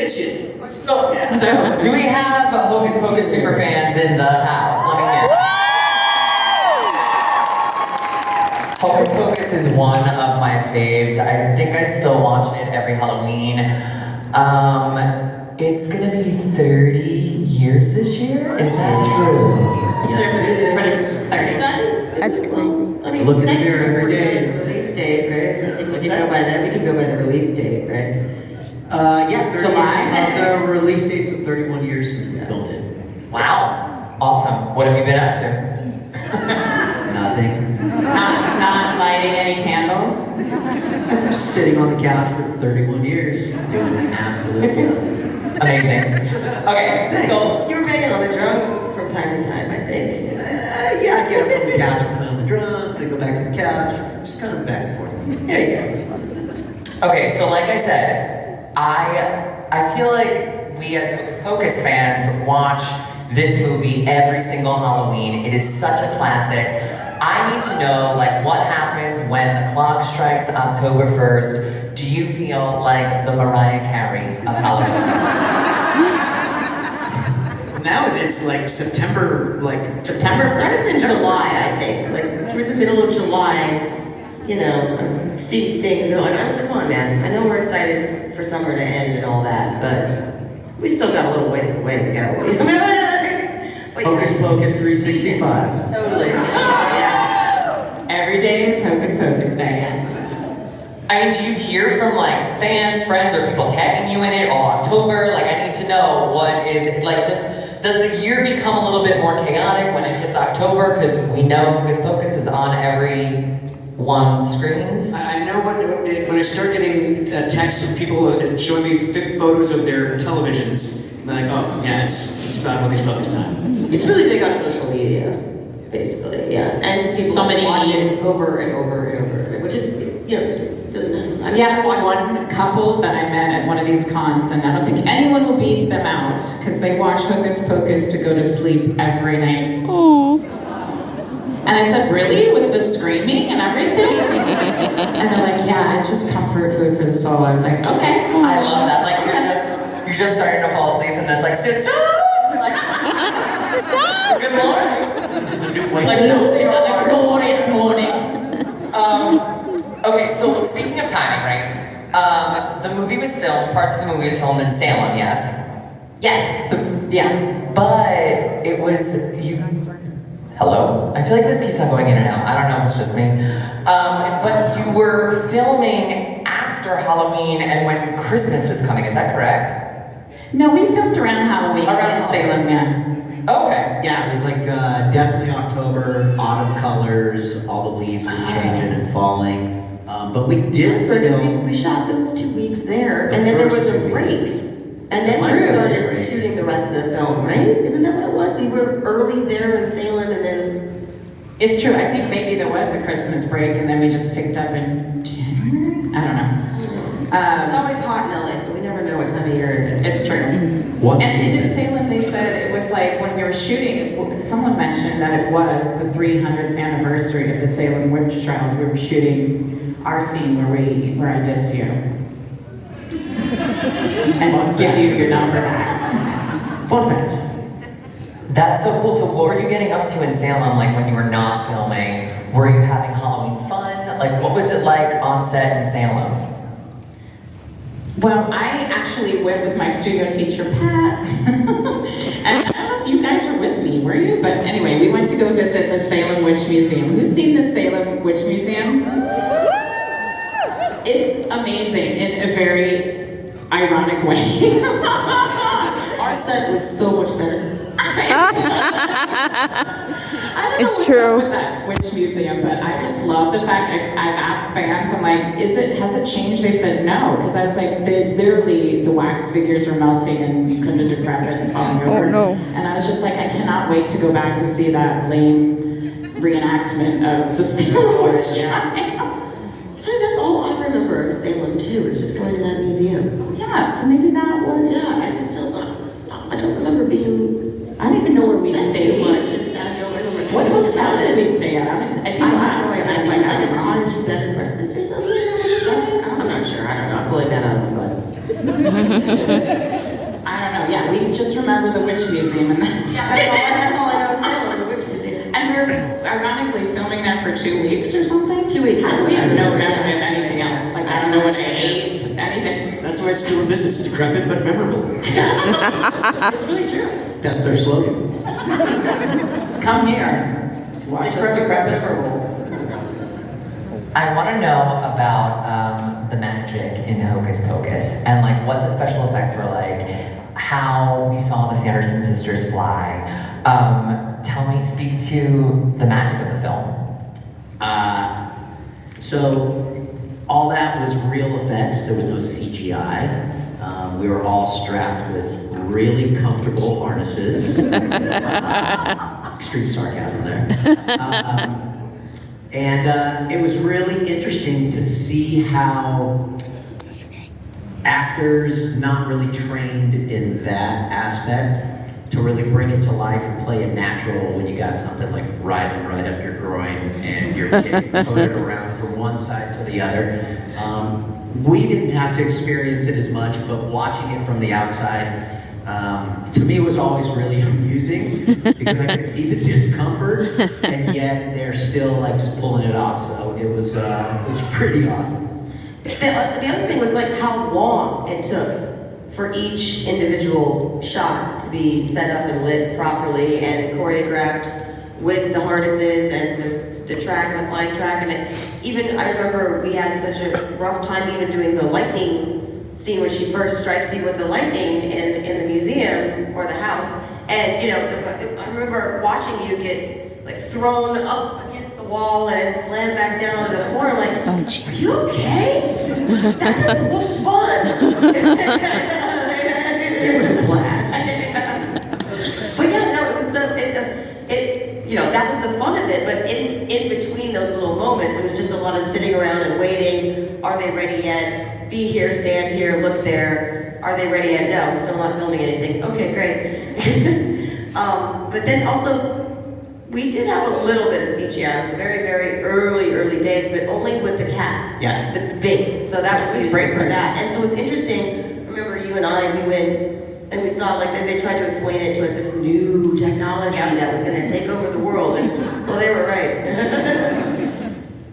kitchen. So, do we have Hocus Pocus super fans in the house? Let me hear. Hocus Pocus is one of my faves. I think I still watch it every Halloween. It's gonna be 30 years this year. Is that true? Yeah. But it's 30. That's crazy. I mean, look in the mirror every day. It's release date, right? I think we can go by that. We can go by the release date, right? Yeah, 30 July? years. The release date's of 31 years since we filmed it. Wow. Awesome. What have you been up to? Nothing. Not lighting any candles. Just sitting on the couch for 31 years, doing absolutely nothing. Amazing. Okay, so You were banging on the drums from time to time, I think. Yeah, I get up from the couch and play on the drums, then go back to the couch, just kind of back and forth. There you go. okay, so like I said, I feel like we as Hocus Pocus fans watch this movie every single Halloween. It is such a classic. I need to know, like, what happens when the clock strikes October 1st? Do you feel like the Mariah Carey of Halloween? Now it's like September 1st. That was in July, I think. Like, towards the middle of July, you know, I see things going on. Come on, man. I know we're excited for summer to end and all that, but we still got a little ways to go. But Hocus Pocus 365. Totally. Yeah. Every day is Hocus Pocus Day. I mean, do you hear from like fans, friends, or people tagging you in it all October? Like, I need to know what is it like. Does the year become a little bit more chaotic when it hits October? Because we know Hocus Pocus is on every one's screens. I know when I start getting texts from people showing me photos of their televisions, I'm like, oh yeah, it's about Hocus Pocus time. It's really big on social media, basically, yeah. And people watch it over and over and over, which is, you know, really nice. Yeah, there's one couple that I met at one of these cons, and I don't think anyone will beat them out because they watch Hocus Pocus to go to sleep every night. Aww. And I said, really? With the screaming and everything? And they're like, yeah, it's just comfort food for the soul. I was like, okay. I love that. Like, you're just starting to fall asleep, and then it's like, sisters! Like, Sisters! good morning. Like, no, glorious morning. Okay, so speaking of timing, right? The movie was filmed, parts of the movie was filmed in Salem, yes? Yes, yeah. But it was, hello? I feel like this keeps on going in and out. I don't know if it's just me. But you were filming after Halloween and when Christmas was coming, is that correct? No, we filmed around Halloween in Salem, yeah. Okay. Yeah, it was like definitely October, autumn colors, all the leaves were changing and falling. But we did That's right, because film. we shot those 2 weeks there, and then there was a break. And then we started shooting the rest of the film, right? Isn't that what it was? We were early there in Salem, and then... It's true, I think maybe there was a Christmas break and then we just picked up in January? I don't know. It's always hot in LA, so we never know what time of year it is. It's true. One And season. in Salem, they said it was like when we were shooting, someone mentioned that it was the 300th anniversary of the Salem witch trials. We were shooting our scene where I diss you. And give you your number. Fun fact. That's so cool. So what were you getting up to in Salem, like when you were not filming? Were you having Halloween fun? Like, what was it like on set in Salem? Well, I actually went with my studio teacher, Pat. And I don't know if you guys were with me, were you? But anyway, we went to go visit the Salem Witch Museum. Who's seen the Salem Witch Museum? It's amazing in a very ironic way. Our set was so much better. I don't know It's what's true. up with that witch museum, but I just love the fact I've asked fans, I'm like, has it changed? They said no, because I was like, literally the wax figures were melting and kind of decrepit and falling over. Oh, no. And I was just like, I cannot wait to go back to see that lame reenactment of the Salem witch trial. It's funny, that's all I remember of Salem too, is just going to that museum. Yeah, so maybe that was. Yeah, I don't remember being. I don't even know where we set stayed. too much. I don't remember. What hotel did we stay at? I think last year I was like, like a cottage bed and breakfast or something. I'm not sure. I don't know. I'm pulling that out of my butt. Witch Museum, and That's all I know is Salem, the Witch Museum. and we're ironically filming there for 2 weeks or something. 2 weeks. We have no memory of Yeah. anything else. Like, That's I don't know what what I ate, anything. That's why it's still in business. It's decrepit but memorable. It's really true. That's their slogan. Come here to watch us decrepit. I want to know about the magic in Hocus Pocus and like what the special effects were like, how we saw the Sanderson sisters fly. Speak to the magic of the film. So all that was real effects. There was no CGI. We were all strapped with really comfortable harnesses. Extreme sarcasm there. And it was really interesting to see how actors not really trained in that aspect to really bring it to life and play it natural when you got something like riding right up your groin and you're getting towed around from one side to the other. We didn't have to experience it as much, but watching it from the outside, to me, it was always really amusing because I could see the discomfort, and yet they're still like just pulling it off. So it was pretty awesome. The other thing was like how long it took for each individual shot to be set up and lit properly and choreographed with the harnesses and the track and the flying track. And even I remember we had such a rough time even doing the lightning scene when she first strikes you with the lightning in the museum or the house. And you know, I remember watching you get like thrown up against the wall and slammed back down on the floor. Like, Oh, are jeez. you okay? That doesn't look fun. It was a blast. But yeah, no, it was you know, that was the fun of it. But in between those little moments, it was just a lot of sitting around and waiting. Are they ready yet? Be here, stand here, look there. Are they ready yet? No, still not filming anything. Okay, great. But then also, we did have a little bit of CGI. It was very, very early days, but only with the cat. Yeah. The Binks. So that was used great for for that. And so it was interesting. Remember, you and I, we went and we saw like they tried to explain it to us, this new technology that was going to take over the world. And well, they were right.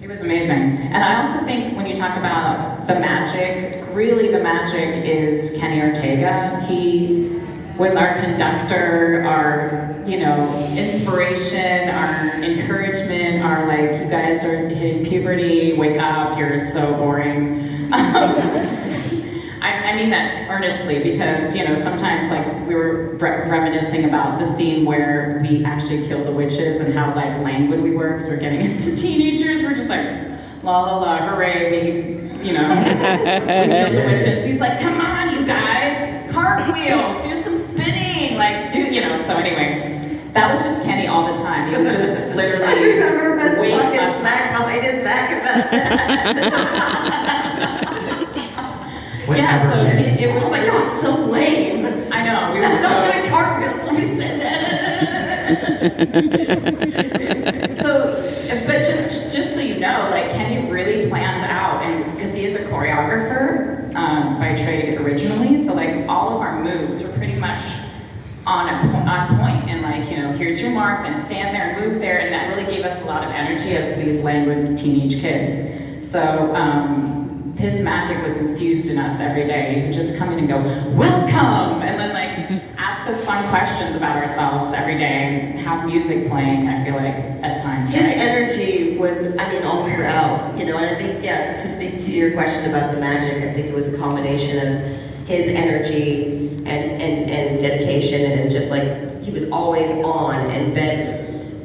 It was amazing. And I also think when you talk about the magic, really the magic is Kenny Ortega. He was our conductor, our, you know, inspiration, our encouragement, our like, you guys are hitting puberty, wake up, you're so boring. I mean that earnestly because, you know, sometimes like we were reminiscing about the scene where we actually killed the witches and how like languid we were because we're getting into teenagers. We're just like, la la la, hooray, we, you know, we killed the witches. He's like, come on, you guys, cartwheel, do some spinning, like, do, you know, so anyway. That was just Kenny all the time. He was just literally I remember us wake talking us smack behind his back about that. Yeah, so it was. Oh my god, so lame. I know, we were Stop so. doing cartwheels, somebody said that. So, but just so you know, like Kenny really planned out, and because he is a choreographer by trade originally, so like all of our moves were pretty much on point, and like, you know, here's your mark, then stand there and move there, and that really gave us a lot of energy as these languid teenage kids. So his magic was infused in us every day. He would just come in and go, welcome, and then like ask us fun questions about ourselves every day, and have music playing, I feel like, at times. His right? energy was, I mean, all throughout, you know, and I think, yeah, to speak to your question about the magic, I think it was a combination of his energy and dedication, and just like, he was always on, and Bet's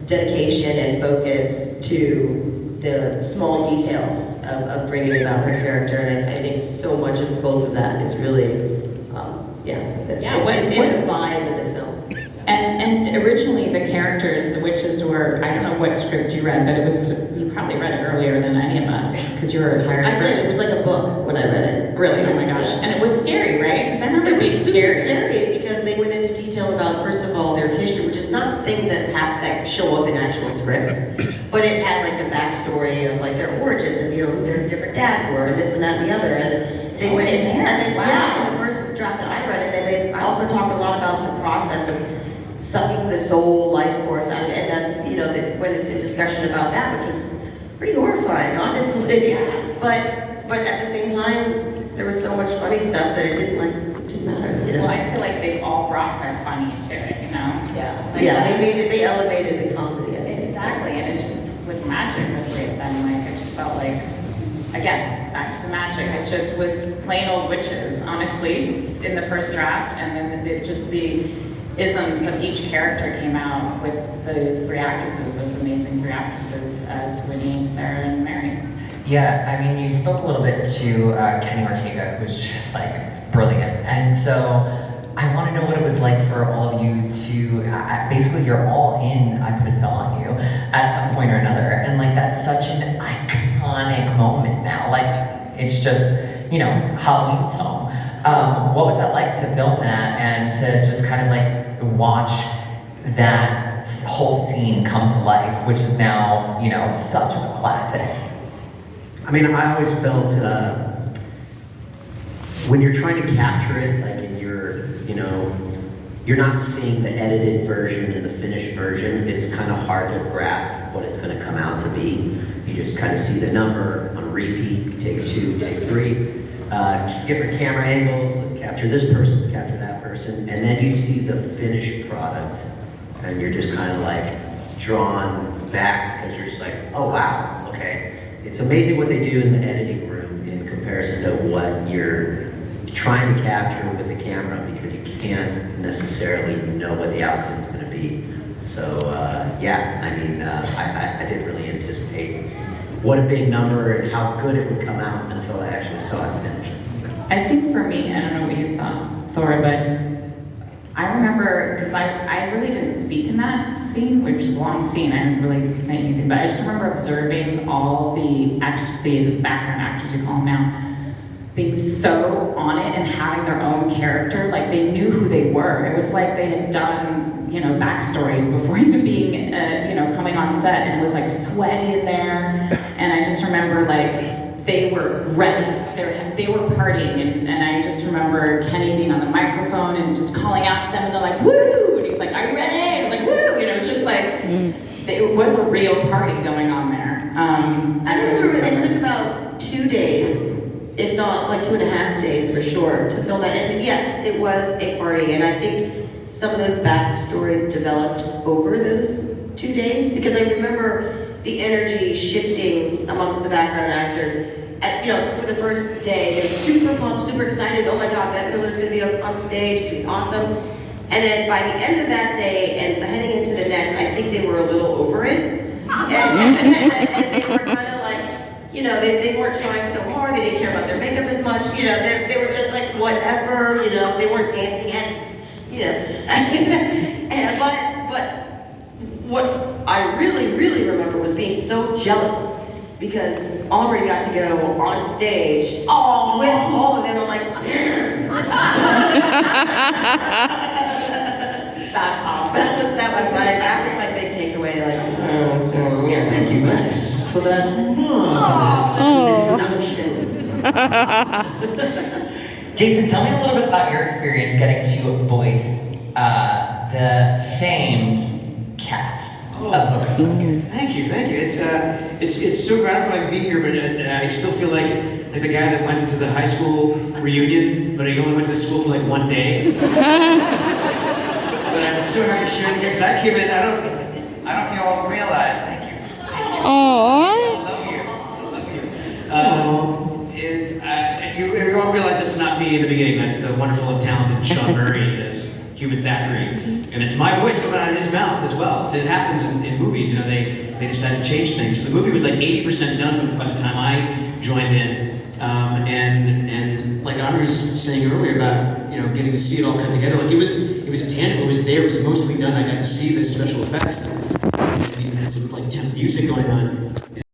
dedication and focus to the small details of bringing about her character, and I think so much of both of that is really, it's in the vibe of the film. And originally the characters, the witches were, I don't know what script you read, but it was, you probably read it earlier than any of us, because you were hired I did, first. it was like a book when I read it. Really? Oh my gosh. And it was scary, right? Because I remember It was being super scared. scary because they went into detail about, first of all, their history, which is not things that show up in actual scripts, but it had like the backstory of like their origins and, you know, who their different dads were and this and that and the other, and they went into, and then, Wow. yeah, in the first draft that I read, and then they also also talked a lot about the process of sucking the soul life force out of it, and then, you know, they went into discussion about that, which was pretty horrifying, honestly. But at the same time, there was so much funny stuff that it didn't matter, you know? Well, I feel like they've all brought their funny to it, you know? Like, They elevated the comedy, I think. Exactly, and it just was magic the three of them. Like, I just felt like, again, back to the magic. It just was plain old witches, honestly, in the first draft, and then the isms of each character came out with those three actresses, those amazing three actresses as Winnie, Sarah, and Mary. Yeah, I mean, you spoke a little bit to Kenny Ortega, who's just like brilliant. And so I want to know what it was like for all of you to, basically you're all in I Put a Spell on You at some point or another. And like, that's such an iconic moment now. Like, it's just, you know, Halloween song. What was that like to film that and to just kind of like watch that whole scene come to life, which is now, you know, such a classic? I mean, I always felt when you're trying to capture it, like in your, you know, you're not seeing the edited version and the finished version. It's kind of hard to grasp what it's going to come out to be. You just kind of see the number on repeat, take 2, take 3, different camera angles. Let's capture this person, let's capture that person, and then you see the finished product, and you're just kind of like drawn back because you're just like, oh wow, okay. It's amazing what they do in the editing room in comparison to what you're trying to capture with a camera, because you can't necessarily know what the outcome is going to be. So yeah, I mean, I didn't really anticipate what a big number and how good it would come out until I actually saw it finished. I think for me, I don't know what you thought, Thora, but I remember, because I really didn't speak in that scene, which is a long scene, I didn't really say anything, but I just remember observing all the background actors, you call them now, being so on it and having their own character, like they knew who they were. It was like they had done, you know, backstories before even being, you know, coming on set, and it was like sweaty in there, and I just remember like, they were ready, they were partying, and I just remember Kenny being on the microphone and just calling out to them, and they're like, woo! And he's like, are you ready? And I was like, woo! You know, it's just like, it was a real party going on there. I remember it took about 2 days, if not like 2.5 days for sure, to film that. And yes, it was a party, and I think some of those backstories developed over those 2 days, because I remember the energy shifting amongst the background actors. You know, for the first day, they're super pumped, super excited. Oh my God, Bette Midler's gonna be on stage, it's gonna be awesome. And then by the end of that day and heading into the next, I think they were a little over it. And they were kind of like, you know, they weren't trying so hard, they didn't care about their makeup as much, you know, they were just like, whatever, you know, they weren't dancing as, you know. But what I really, really remember was being so jealous, because Omri got to go on stage with all of them. I'm like, That's awesome. that was my big takeaway. Like, so yeah, Thank you, Max, for that introduction. Jason, tell me a little bit about your experience getting to voice the famed cat of Hocus Pocus. Thank you. It's so gratifying to be here, but I still feel like the guy that went to the high school reunion, but he only went to school for like 1 day. But I'm so happy to share the because I came in. I don't know if y'all realize. Thank you. Aww. I love you. You all realize it's not me in the beginning. That's the wonderful and talented Sean Murray as Human Thackeray, and it's my voice coming out of his mouth as well. So it happens in movies. You know, they decide to change things. So the movie was like 80% done by the time I joined in, and like Andrea was saying earlier about, you know, getting to see it all cut together. Like it was tangible. It was there. It was mostly done. I got to see the special effects. And even had some like temp music going on.